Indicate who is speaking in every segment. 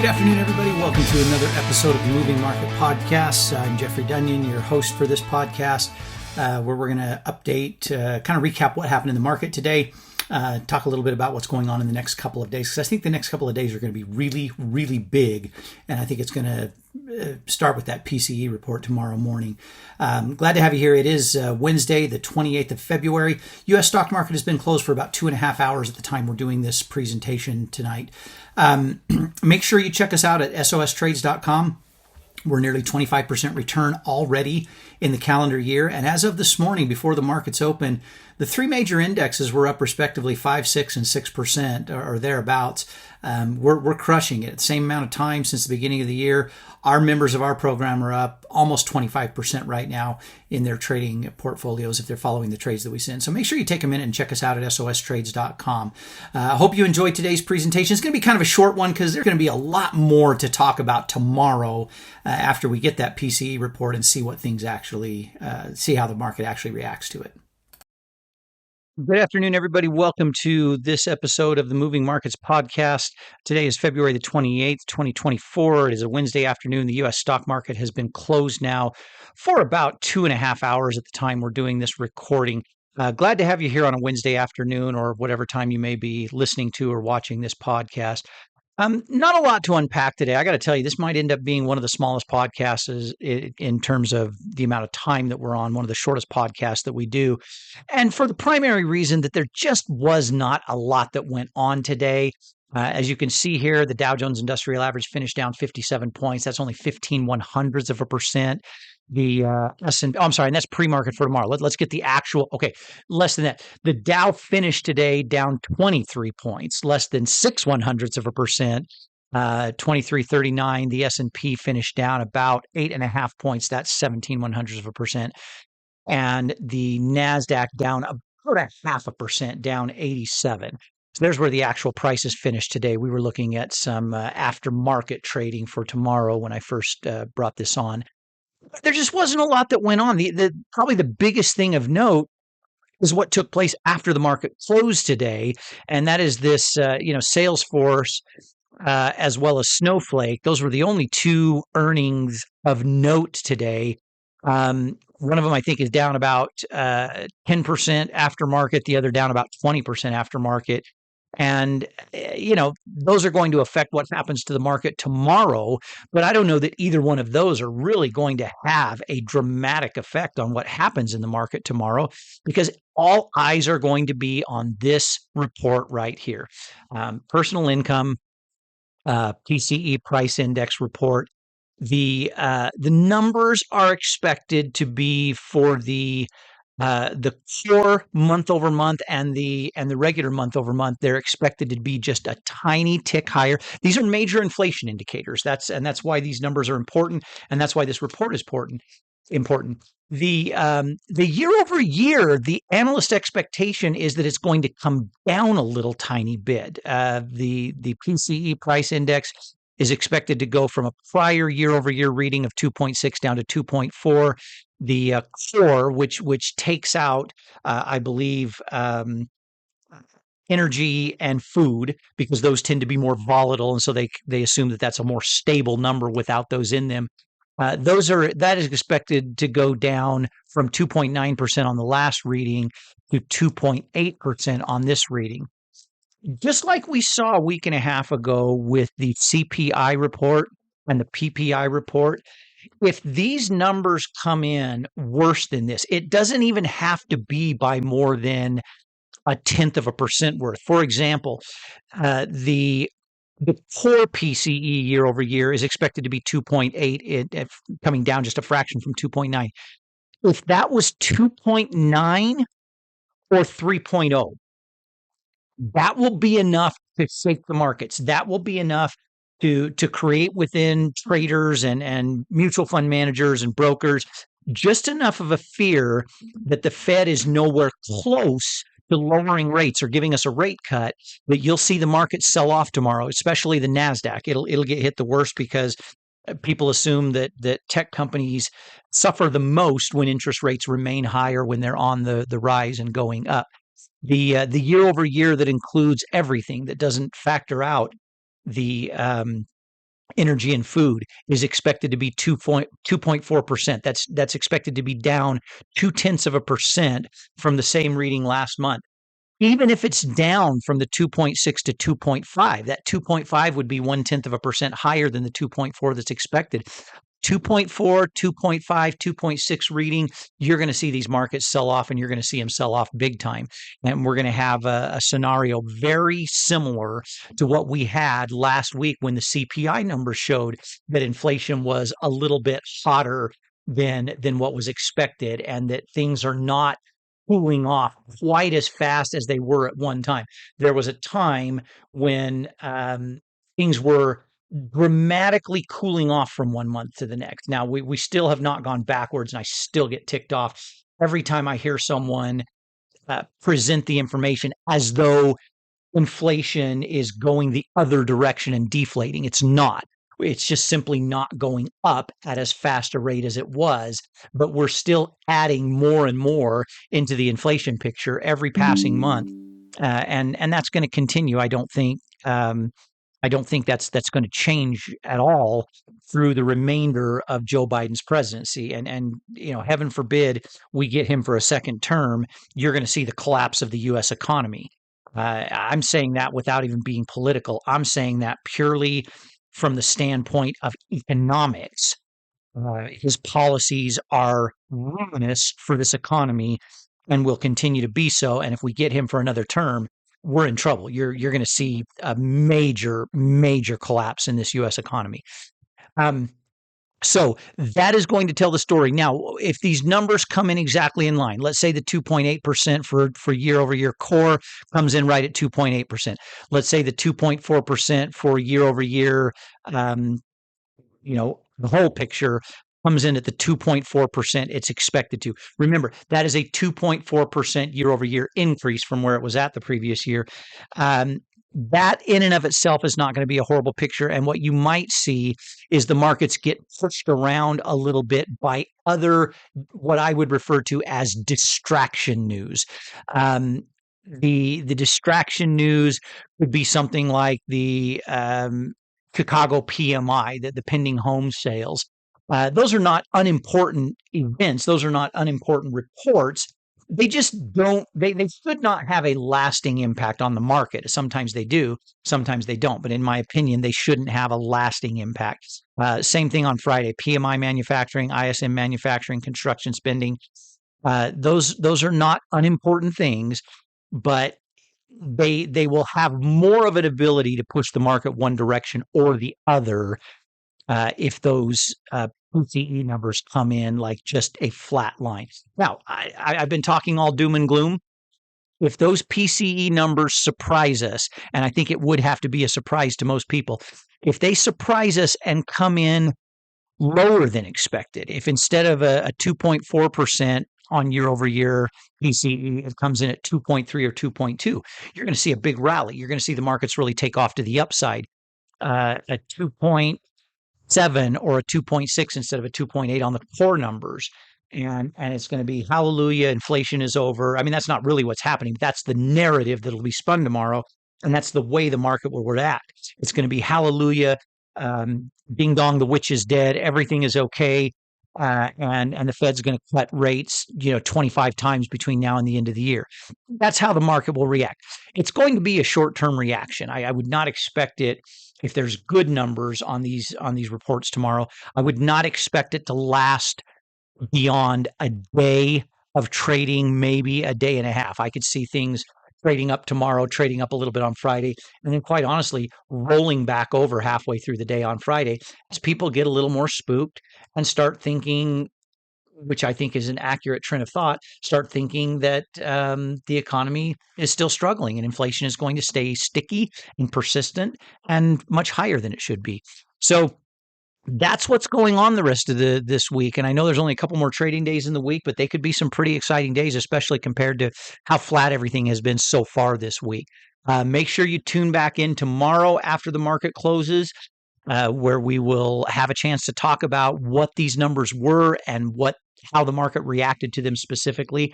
Speaker 1: afternoon, everybody. Welcome to another episode of the Moving Market Podcast. I'm Jeffrey Dunyan, your host for this podcast, where we're going to update, kind of recap what happened in the market today, talk a little bit about what's going on in the next couple of days, because I think the next couple of days are going to be really, really big, and I think it's going to start with that PCE report tomorrow morning. Glad to have you here. It is Wednesday, the 28th of February. U.S. stock market has been closed for about 2.5 hours at the time we're doing this presentation tonight. Make sure you check us out at sostrades.com. We're nearly 25% return already in the calendar year. And as of this morning, before the markets open, the three major indexes were up respectively 5%, 6%, and 6% or thereabouts. We're crushing it. Same amount of time since the beginning of the year. Our members of our program are up almost 25% right now in their trading portfolios if they're following the trades that we send. So make sure you take a minute and check us out at sostrades.com. I hope you enjoyed today's presentation. It's going to be kind of a short one because there's going to be a lot more to talk about tomorrow after we get that PCE report and see what things actually, see how the market actually reacts to it. Good afternoon, everybody. Welcome to this episode of the Moving Markets Podcast. Today is February the 28th, 2024. It is a Wednesday afternoon. The U.S. stock market has been closed now for about 2.5 hours at the time we're doing this recording. Glad to have you here on a Wednesday afternoon or whatever time you may be listening to or watching this podcast. Not a lot to unpack today. I got to tell you, this might end up being one of the smallest podcasts in terms of the amount of time that we're on, one of the shortest podcasts that we do. And for the primary reason that there just was not a lot that went on today. As you can see here, the Dow Jones Industrial Average finished down 57 points. That's only 0.15%. The S&P, I'm sorry, and that's pre-market for tomorrow. Let's get the actual, okay, less than that. The Dow finished today down 23 points, less than 0.06%, 23.39. The S&P finished down about 8.5 points. That's 0.17%. And the NASDAQ down about 0.5%, down 87. So there's where the actual prices finished today. We were looking at some after-market trading for tomorrow when I first brought this on. There just wasn't a lot that went on. Probably the biggest thing of note is what took place after the market closed today, and that is this, Salesforce as well as Snowflake. Those were the only two earnings of note today. One of them, I think, is down about 10% aftermarket. The other down about 20% aftermarket. And, those are going to affect what happens to the market tomorrow. But I don't know that either one of those are really going to have a dramatic effect on what happens in the market tomorrow, because all eyes are going to be on this report right here. Personal income, PCE price index report. The numbers are expected to be for the core month over month and the regular month over month. They're expected to be just a tiny tick higher. These are major inflation indicators. That's why these numbers are important, and that's why this report is important. The year over year, the analyst expectation is that it's going to come down a little tiny bit. The PCE price index is expected to go from a prior year over year reading of 2.6 down to 2.4. The core, which takes out, I believe, energy and food, because those tend to be more volatile, and so they assume that that's a more stable number without those in them. That is expected to go down from 2.9% on the last reading to 2.8% on this reading. Just like we saw a week and a half ago with the CPI report and the PPI report, if these numbers come in worse than this, it doesn't even have to be by more than 0.1% worth. For example, the core PCE year over year is expected to be 2.8, coming down just a fraction from 2.9. If that was 2.9 or 3.0, that will be enough to shake the markets. That will be enough to create within traders and mutual fund managers and brokers just enough of a fear that the Fed is nowhere close to lowering rates or giving us a rate cut, that you'll see the market sell off tomorrow, especially the NASDAQ. It'll get hit the worst because people assume that tech companies suffer the most when interest rates remain higher, when they're on the rise and going up. The year over year that includes everything, that doesn't factor out the energy and food is expected to be 2.4%. That's expected to be down 0.2% from the same reading last month. Even if it's down from the 2.6 to 2.5, that 2.5 would be 0.1% higher than the 2.4 that's expected. 2.4, 2.5, 2.6 reading, you're going to see these markets sell off, and you're going to see them sell off big time. And we're going to have a scenario very similar to what we had last week when the CPI numbers showed that inflation was a little bit hotter than what was expected, and that things are not cooling off quite as fast as they were at one time. There was a time when things were dramatically cooling off from one month to the next. Now, we still have not gone backwards, and I still get ticked off every time I hear someone present the information as though inflation is going the other direction and deflating. It's not. It's just simply not going up at as fast a rate as it was, but we're still adding more and more into the inflation picture every passing month, and that's going to continue. I don't think that's going to change at all through the remainder of Joe Biden's presidency. And heaven forbid we get him for a second term, you're going to see the collapse of the U.S. economy. I'm saying that without even being political. I'm saying that purely from the standpoint of economics. His policies are ruinous for this economy and will continue to be so. And if we get him for another term, we're in trouble. You're going to see a major, major collapse in this U.S. economy. So that is going to tell the story. Now, if these numbers come in exactly in line, let's say the 2.8% for year over year core comes in right at 2.8%. Let's say the 2.4% for year over year, the whole picture comes in at the 2.4% it's expected to. Remember, that is a 2.4% year over year increase from where it was at the previous year. That in and of itself is not going to be a horrible picture. And what you might see is the markets get pushed around a little bit by other, what I would refer to as distraction news. The distraction news would be something like the Chicago PMI, the pending home sales. Those are not unimportant events. Those are not unimportant reports. They just don't, they should not have a lasting impact on the market. Sometimes they do, sometimes they don't. But in my opinion, they shouldn't have a lasting impact. Same thing on Friday, PMI manufacturing, ISM manufacturing, construction spending. Those are not unimportant things, but they will have more of an ability to push the market one direction or the other if those PCE numbers come in like just a flat line. Now, I've been talking all doom and gloom. If those PCE numbers surprise us, and I think it would have to be a surprise to most people, if they surprise us and come in lower than expected, if instead of a 2.4% on year over year PCE, it comes in at 2.3 or 2.2, you're going to see a big rally. You're going to see the markets really take off to the upside. A 2.7 or a 2.6 instead of a 2.8 on the core numbers. And it's going to be hallelujah, inflation is over. I mean, that's not really what's happening. That's the narrative that'll be spun tomorrow. And that's the way the market will react. It's going to be hallelujah, ding dong, the witch is dead. Everything is okay. And the Fed's going to cut rates, 25 times between now and the end of the year. That's how the market will react. It's going to be a short-term reaction. I would not expect it. If there's good numbers on these reports tomorrow, I would not expect it to last beyond a day of trading, maybe a day and a half. I could see things trading up tomorrow, trading up a little bit on Friday, and then quite honestly, rolling back over halfway through the day on Friday as people get a little more spooked and start thinking, which I think is an accurate trend of thought, start thinking that the economy is still struggling and inflation is going to stay sticky and persistent and much higher than it should be. So that's what's going on the rest of this week. And I know there's only a couple more trading days in the week, but they could be some pretty exciting days, especially compared to how flat everything has been so far this week. Make sure you tune back in tomorrow after the market closes, where we will have a chance to talk about what these numbers were and how the market reacted to them specifically.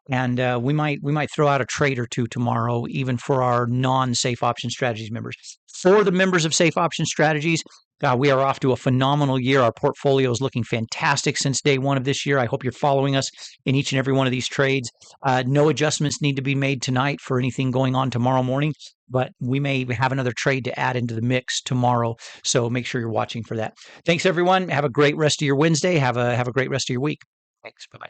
Speaker 1: And we might throw out a trade or two tomorrow, even for our non-Safe Option Strategies members. For the members of Safe Option Strategies, We are off to a phenomenal year. Our portfolio is looking fantastic since day one of this year. I hope you're following us in each and every one of these trades. No adjustments need to be made tonight for anything going on tomorrow morning, but we may have another trade to add into the mix tomorrow. So make sure you're watching for that. Thanks, everyone. Have a great rest of your Wednesday. Have a great rest of your week. Thanks. Bye-bye.